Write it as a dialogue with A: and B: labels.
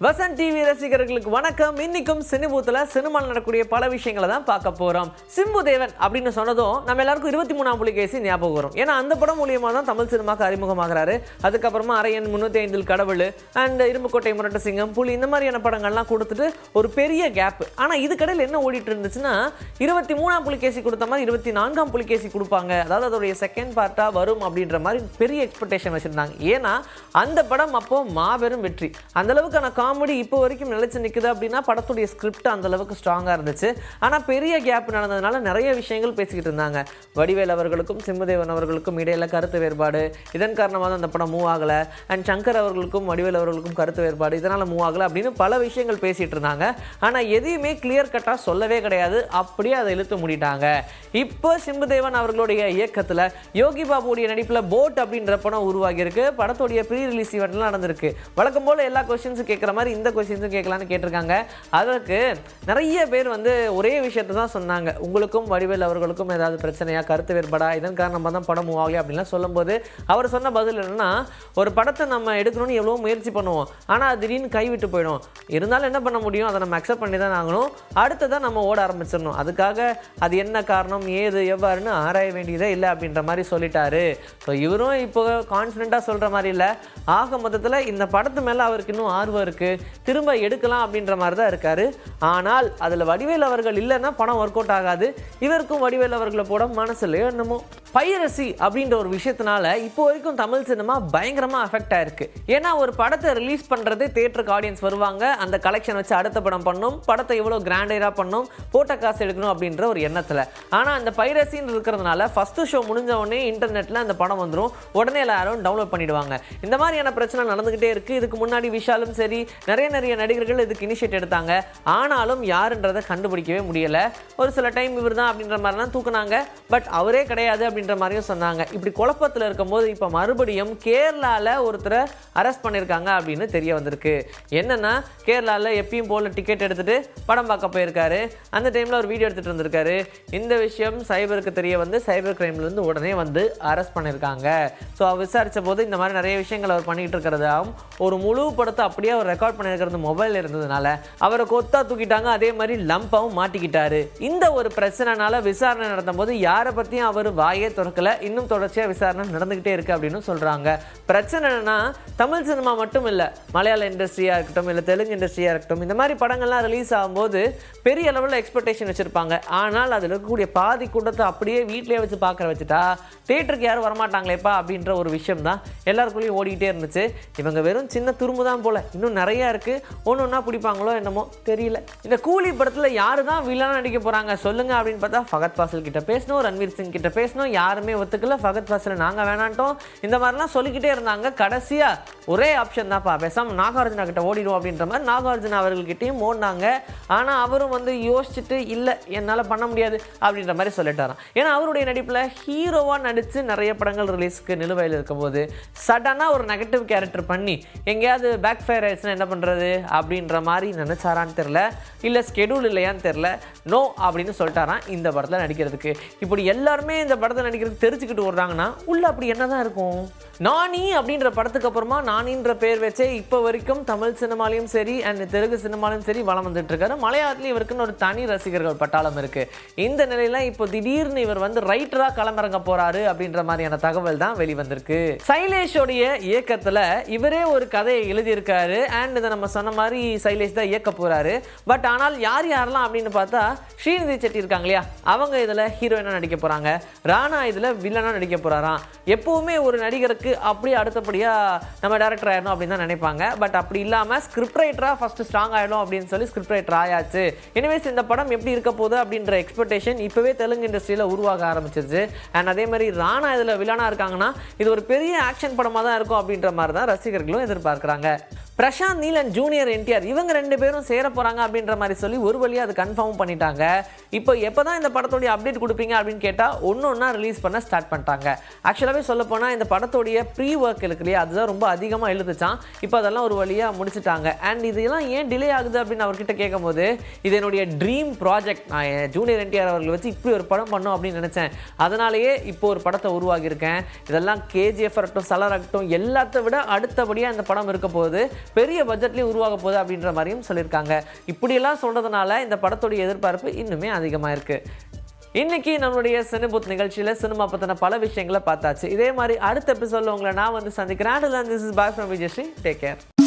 A: Vasanth TV ரசிகர்களுக்கு வணக்கம். இன்னைக்கும் சினிபூத்துல சினிமாவில் நடக்கக்கூடிய பல விஷயங்களை தான் பார்க்க போறோம். சிம்பு தேவன் அப்படின்னு சொன்னதும் நம்ம எல்லாருக்கும் 23ஆம் புலிகேசி ஞாபகம் வரும். ஏன்னா அந்த படம் மூலியமா தான் தமிழ் சினிமாக்கு அறிமுகமாகிறாரு. அதுக்கப்புறமா அரையன் 305 கடவுள் அண்ட் இரும்புக்கோட்டை முரட்டு சிங்கம் புலி இந்த மாதிரியான படங்கள்லாம் கொடுத்துட்டு ஒரு பெரிய கேப். ஆனா இதுக்கடையில் என்ன ஓடிட்டு இருந்துச்சுன்னா 23ஆம் புலிகேசி கொடுத்த மாதிரி 24ஆம் புலிகேசி கொடுப்பாங்க, அதாவது அதோடைய செகண்ட் பார்ட்டா வரும் அப்படின்ற மாதிரி பெரிய எக்ஸ்பெக்டேஷன் வச்சிருந்தாங்க. ஏன்னா அந்த படம் அப்போ மாபெரும் வெற்றி. அந்த அளவுக்கான காமெடி இப்போ வரைக்கும் நிலைச்சு நிற்குது அப்படின்னா படத்துடைய ஸ்கிரிப்ட் அந்த அளவுக்கு ஸ்ட்ராங்காக இருந்துச்சு. ஆனால் பெரிய கேப் நடந்ததுனால நிறைய விஷயங்கள் பேசிக்கிட்டு இருந்தாங்க. வடிவேல் அவர்களுக்கும் சிம்புதேவன் அவர்களுக்கும் இடையில கருத்து வேறுபாடு, இதன் காரணமாக தான் அந்த படம் மூவ் ஆகலை. அண்ட் சங்கர் அவர்களுக்கும் வடிவேல் அவர்களுக்கும் கருத்து வேறுபாடு, இதனால் மூவ் ஆகலை அப்படின்னு பல விஷயங்கள் பேசிகிட்டு இருந்தாங்க. ஆனால் எதையுமே கிளியர் கட்டாக சொல்லவே கிடையாது, அப்படியே அதை இழுத்து மூடிட்டாங்க. இப்போ சிம்புதேவன் அவர்களுடைய இயக்கத்தில் யோகி பாபுடைய நடிப்பில் போட் அப்படின்ற படம் உருவாகியிருக்கு. படத்துடைய ப்ரீ ரிலீஸ் ஈவெண்ட்லாம் நடந்திருக்கு. வழக்கம் போல் எல்லா கொஸ்டின்ஸும் கேட்குற மாதிரி இந்த கொஸ்டின்ஸும் கேட்கலான்னு கேட்டிருக்காங்க. அதற்கு நிறைய பேர் ஒரே விஷயத்தை தான் சொன்னாங்க. உங்களுக்கும் வடிவேல் அவர்களுக்கும் ஏதாவது பிரச்சனையா, கருத்து வேறுபாடா, இதன் காரணமாக தான் படம் மூவ் ஆகலை அப்படின்லாம் சொல்லும்போது அவர் சொன்ன பதில் என்னன்னா, ஒரு படத்தை நம்ம எடுக்கணும்னு எவ்வளோ முயற்சி பண்ணுவோம், ஆனால் அது திடீர்னு கைவிட்டு போயிடும். இருந்தாலும் என்ன பண்ண முடியும், அதை நம்ம அக்செப்ட் பண்ணி தான் ஆகணும். அடுத்ததான் நம்ம ஓட ஆரம்பிச்சிடணும். அதுக்காக அது என்ன காரணம், ஏது, எவ்வாறுன்னு ஆராய வேண்டியதே இல்லை அப்படின்ற மாதிரி சொல்லிட்டாரு. ஸோ இவரும் இப்போ கான்ஃபிடென்ட்டாக சொல்கிற மாதிரி இல்லை. ஆக மொத்தத்தில் இந்த படத்து மேலே அவருக்கு இன்னும் ஆர்வம் இருக்குது, திரும்ப எடுக்கலாம் அப்படின்ற மாதிரி தான் இருக்காரு. ஆனால் அதில் வடிவேல் அவர்கள் இல்லைன்னா படம் ஒர்க் அவுட் ஆகாது. இவருக்கும் வடிவேல் அவர்களை போட மனசுலையோ என்னமோ. பைரசி அப்படின்ற ஒரு விஷயத்தினால இப்போ வரைக்கும் தமிழ் சினிமா பயங்கரமாக அஃபெக்ட் ஆயிருக்கு. ஏன்னா ஒரு படத்தை ரிலீஸ் பண்ணுறது தியேட்டருக்கு ஆடியன்ஸ் வருவாங்க, அந்த கலெக்ஷன் வச்சு அடுத்த படம் பண்ணணும், படத்தை எவ்வளோ கிராண்டராக பண்ணணும், போட்ட காசு எடுக்கணும் அப்படின்ற ஒரு எண்ணத்தில். ஆனால் அந்த பைரசின்னு இருக்கிறதுனால ஃபஸ்ட்டு ஷோ முடிஞ்ச உடனே இன்டர்நெட்டில் அந்த படம் வந்துடும், உடனே எல்லாரும் டவுன்லோட் பண்ணிடுவாங்க. இந்த மாதிரியான பிரச்சனை நடந்துக்கிட்டே இருக்குது. இதுக்கு முன்னாடி விஷாலும் சரி நிறைய நடிகர்கள் இதுக்கு இனிஷியேட் எடுத்தாங்க. ஆனாலும் யாருன்றதை கண்டுபிடிக்கவே முடியலை. ஒரு சில டைம் இவர் தான் அப்படின்ற மாதிரிலாம் தூக்குனாங்க, பட் அவரே கிடையாது அப்படின்ற மாதிரியும் சொன்னாங்க. இப்படி குழப்பத்தில் இருக்கும்போது இப்போ மறுபடியும் கேரளாவில் ஒருத்தரை அரெஸ்ட் பண்ணியிருக்காங்க அப்படின்னு தெரிய வந்திருக்கு. என்னன்னா, கேரளாவில் எப்பயும் போல டிக்கெட் எடுத்துட்டு படம் பார்க்க போயிருக்காரு. அந்த டைமில் ஒரு வீடியோ எடுத்துகிட்டு வந்திருக்காரு. இந்த விஷயம் சைபருக்கு தெரிய வந்து சைபர் கிரைம்லேருந்து உடனே வந்து அரெஸ்ட் பண்ணியிருக்காங்க. ஸோ அவர் விசாரித்த போது இந்த மாதிரி நிறைய விஷயங்கள் அவர் பண்ணிக்கிட்டு இருக்கிறதாகவும், ஒரு முழு படத்தை அப்படியே அவர் ரெக்கார்ட் பண்ணியிருக்கிறது மொபைல் இருந்ததுனால அவரை கொத்தா தூக்கிட்டாங்க. அதே மாதிரி லம்பாவும் மாட்டிக்கிட்டாரு. இந்த ஒரு பிரச்சனைனால விசாரணை நடத்தும் போது யாரை பற்றியும் அவர் வாயே திறக்கல. இன்னும் தொடர்ச்சியாக விசாரணை நடந்துகிட்டே இருக்கு அப்படின்னு சொல்றாங்க. பிரச்சனைனா தமிழ் சினிமா மட்டும் இல்லை, மலையாள இண்டஸ்ட்ரியாக இருக்கட்டும், இல்லை தெலுங்கு இண்டஸ்ட்ரியாக இருக்கட்டும், இந்த மாதிரி படங்கள்லாம் ரிலீஸ் ஆகும்போது பெரிய லெவலில் எக்ஸ்பெக்டேஷன் வச்சுருப்பாங்க. ஆனால் அதில் இருக்கக்கூடிய பாதி கூட்டத்தை அப்படியே வீட்டிலே வச்சு பார்க்குற வச்சுட்டா தியேட்டருக்கு யாரும் வரமாட்டாங்களேப்பா அப்படின்ற ஒரு விஷயம் தான் எல்லாருக்குள்ளேயும் ஓடிக்கிட்டே இருந்துச்சு. இவங்க வெறும் சின்ன துரும்பு தான் போல, இன்னும் நிறையா இருக்குது, ஒன்று ஒன்றா பிடிப்பாங்களோ என்னமோ தெரியல. இந்த கூலி படத்தில் யாரு தான் வில்லனாக நடிக்க போகிறாங்க சொல்லுங்க அப்படின்னு பார்த்தா ஃபகத் ஃபாசில் கிட்ட பேசணும், ரன்வீர் சிங் கிட்ட பேசணும், யாருமே ஒத்துக்கல. ஃபகத் ஃபாசில் நாங்கள் வேணான்ட்டோம் இந்த மாதிரிலாம் சொல்லிக்கிட்டே இருந்தாங்க. கடைசியாக ஒரே ஆப்ஷன் தான்ப்பா, பேசாமல் நாகார்ஜுனா கிட்ட ஓடிடும் அப்படின்ற மாதிரி நாகார்ஜுனா அவர்கள்கிட்டையும் ஓடினாங்க. ஆனால் அவரும் யோசிச்சுட்டு இல்லை என்னால் பண்ண முடியாது அப்படின்ற மாதிரி சொல்லிட்டாராம். ஏன்னா அவருடைய நடிப்பில் ஹீரோவாக நடித்து நிறைய படங்கள் ரிலீஸ்க்கு நிலுவையில் இருக்கும்போது சடனாக ஒரு நெகட்டிவ் கேரக்டர் பண்ணி எங்கேயாவது பேக் ஃபயர் ஆயிடுச்சுன்னா என்ன பண்ணுறது அப்படின்ற மாதிரி நினச்சாரான்னு தெரில, இல்லை ஸ்கெடியூல் இல்லையான்னு தெரில, நோ அப்படின்னு சொல்லிட்டாரான் இந்த படத்தில் நடிக்கிறதுக்கு. இப்படி எல்லாருமே இந்த படத்தில் நடிக்கிறதுக்கு தெரிஞ்சுக்கிட்டு வர்றாங்கன்னா உள்ள அப்படி என்ன தான் இருக்கும். நானி அப்படின்ற படத்துக்கு அப்புறமா நானின்ற பேர் வச்சே இப்போ வரைக்கும் தமிழ் சினிமாலையும் சரி அண்ட் தெலுங்கு சினிமாலையும் சரி வளம் வந்துட்டு இருக்காரு. மலையாளத்துலேயும் இவருக்குன்னு ஒரு தனி ரசிகர்கள் பட்டாளம் இருக்கு. இந்த நிலையில இப்போ திடீர்னு இவர் ரைட்டரா களமிறங்க போறாரு அப்படின்ற மாதிரியான தகவல் தான் வெளிவந்திருக்கு. சைலேஷோடைய இயக்கத்துல இவரே ஒரு கதையை எழுதியிருக்காரு. அண்ட் இதை நம்ம சொன்ன மாதிரி சைலேஷ் தான் இயக்க போறாரு. பட் ஆனால் யாரெல்லாம் அப்படின்னு பார்த்தா ஸ்ரீநிதி செட்டி இருக்காங்க இல்லையா, அவங்க இதுல ஹீரோயினா நடிக்க போறாங்க, ராணா இதுல வில்லனா நடிக்க போறாராம். எப்பவுமே ஒரு நடிகருக்கு அப்படியே அடுத்தபடியா நம்ம டைரக்டர் ஆயிடணும் அப்படின்னு தான் நினைப்பாங்க. பட் அப்படி இல்லாம ஸ்கிரிப்ட் ரைட்டரா ஃபர்ஸ்ட் ஸ்ட்ராங் ஆயிடும் அப்படின்னு சொல்லி ஸ்கிரிப்ட் ரைட்டர் ஆயாச்சு. எனிவேஸ் இந்த படம் எப்படி இருக்க போகுது அப்படின்ற எக்ஸ்பெக்டேஷன் இப்பவே தெலுங்கு இண்டஸ்ட்ரியில உருவாக ஆரம்பிச்சிருச்சு. அண்ட் அதே மாதிரி ராணா இதுல வில்லனா இருக்காங்கன்னா இது ஒரு பெரிய ஆக்ஷன் படமா தான் இருக்கும் அப்படின்ற மாதிரி தான் ரசிகர்களும் எதிர்பார்க்கிறாங்க. பிரசாந்த் நீல் அண்ட் ஜூனியர் என்டிஆர் இவங்க ரெண்டு பேரும் சேர போகிறாங்க அப்படின்ற மாதிரி சொல்லி ஒரு வழியாக அது கன்ஃபார்ம் பண்ணிட்டாங்க. இப்போ எப்போ தான் இந்த படத்தோடைய அப்டேட் கொடுப்பீங்க அப்படின்னு கேட்டால் ஒன்று ஒன்றா ரிலீஸ் பண்ண ஸ்டார்ட் பண்ணிட்டாங்க. ஆக்சுவலாகவே சொல்ல போனால் இந்த படத்தோடைய ப்ரீ ஒர்க் இருக்கு இல்லையா, அதுதான் ரொம்ப அதிகமாக எழுதுச்சான். இப்போ அதெல்லாம் ஒரு வழியாக முடிச்சுட்டாங்க. அண்ட் இதெல்லாம் ஏன் டிலே ஆகுது அப்படின்னு அவர்கிட்ட கேட்கும்போது இது என்னுடைய ட்ரீம் ப்ராஜெக்ட், நான் ஜூனியர் என்டிஆர் அவர்களை வச்சு இப்படி ஒரு படம் பண்ணோம் அப்படின்னு நினச்சேன், அதனாலேயே இப்போ ஒரு படத்தை உருவாகியிருக்கேன். இதெல்லாம் கேஜிஎஃப் ஆகட்டும், சலார் ஆகட்டும், எல்லாத்த விட அடுத்தபடியாக இந்த படம் இருக்க போகுது. பெரிய பட்ஜெட்லேயும் உருவாக போகுது அப்படின்ற மாதிரியும் சொல்லியிருக்காங்க. இப்படியெல்லாம் சொல்கிறதுனால இந்த படத்துடைய எதிர்பார்ப்பு இன்னுமே அதிகமாக இருக்குது. இன்றைக்கி நம்மளுடைய சினிபூத் நிகழ்ச்சியில் சினிமா பற்றின பல விஷயங்களை பார்த்தாச்சு. இதே மாதிரி அடுத்த எபிசோடில் உங்களை நான் வந்து சந்திக்கிறேன். This is bye from Vijayasri. Take care.